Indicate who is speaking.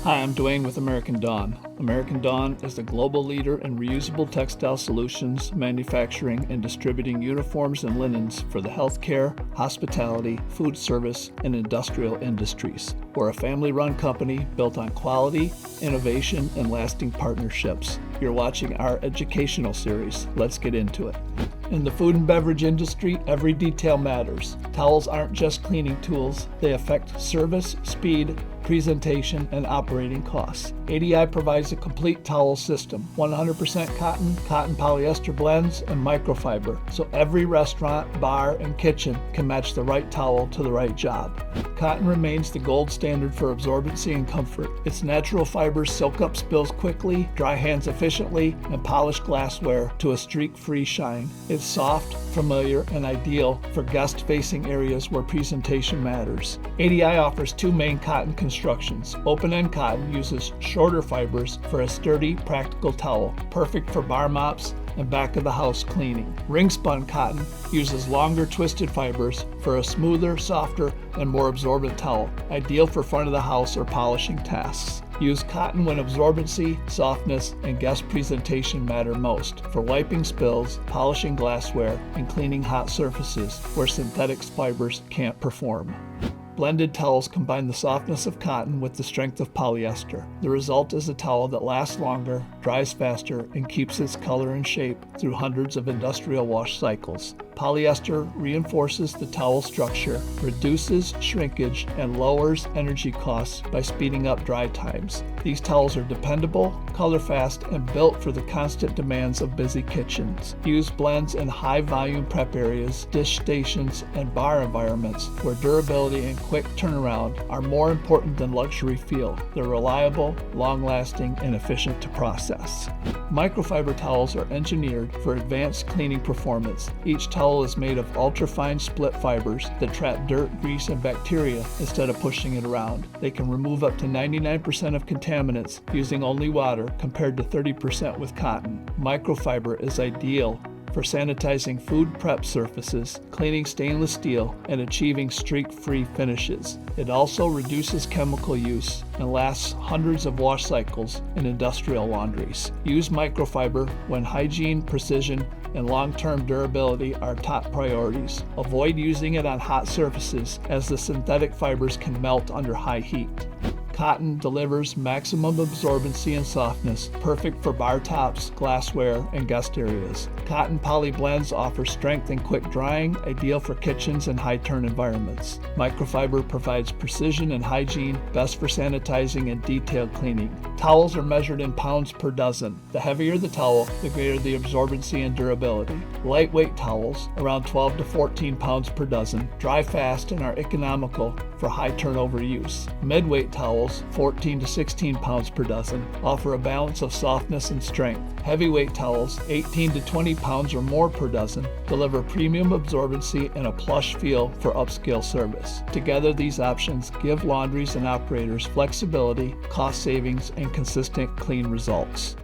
Speaker 1: Hi, I'm Dwayne with American Dawn. American Dawn is the global leader in reusable textile solutions, manufacturing and distributing uniforms and linens for the healthcare, hospitality, food service, and industrial industries. We're a family-run company built on quality, innovation, and lasting partnerships. You're watching our educational series. Let's get into it. In the food and beverage industry, every detail matters. Towels aren't just cleaning tools. They affect service, speed, presentation, and operating costs. ADI provides a complete towel system, 100% cotton polyester blends, and microfiber, so every restaurant, bar, and kitchen can match the right towel to the right job. Cotton remains the gold standard for absorbency and comfort. Its natural fibers soak up spills quickly, dry hands efficiently, and polish glassware to a streak-free shine. It's soft, familiar, and ideal for guest-facing areas where presentation matters. ADI offers two main cotton constructions. Open-end cotton uses shorter fibers for a sturdy, practical towel, perfect for bar mops and back-of-the-house cleaning. Ring-spun cotton uses longer, twisted fibers for a smoother, softer, and more absorbent towel, ideal for front-of-the-house or polishing tasks. Use cotton when absorbency, softness, and guest presentation matter most, for wiping spills, polishing glassware, and cleaning hot surfaces where synthetic fibers can't perform. Blended towels combine the softness of cotton with the strength of polyester. The result is a towel that lasts longer, dries faster, and keeps its color and shape through hundreds of industrial wash cycles. Polyester reinforces the towel structure, reduces shrinkage, and lowers energy costs by speeding up dry times. These towels are dependable, color-fast, and built for the constant demands of busy kitchens. Use blends in high-volume prep areas, dish stations, and bar environments where durability and quick turnaround are more important than luxury feel. They're reliable, long-lasting, and efficient to process. Microfiber towels are engineered for advanced cleaning performance. Each towel is made of ultra-fine split fibers that trap dirt, grease, and bacteria instead of pushing it around. They can remove up to 99% of contaminants using only water compared to 30% with cotton. Microfiber is ideal for sanitizing food prep surfaces, cleaning stainless steel, and achieving streak-free finishes. It also reduces chemical use and lasts hundreds of wash cycles in industrial laundries. Use microfiber when hygiene, precision, and long-term durability are top priorities. Avoid using it on hot surfaces as the synthetic fibers can melt under high heat. Cotton delivers maximum absorbency and softness, perfect for bar tops, glassware, and guest areas. Cotton poly blends offer strength and quick drying, ideal for kitchens and high-turn environments. Microfiber provides precision and hygiene, best for sanitizing and detailed cleaning. Towels are measured in pounds per dozen. The heavier the towel, the greater the absorbency and durability. Lightweight towels, around 12 to 14 pounds per dozen, dry fast and are economical for high turnover use. Midweight towels, 14 to 16 pounds per dozen, offer a balance of softness and strength. Heavyweight towels, 18 to 20 pounds or more per dozen, deliver premium absorbency and a plush feel for upscale service. Together, these options give laundries and operators flexibility, cost savings, and consistent clean results.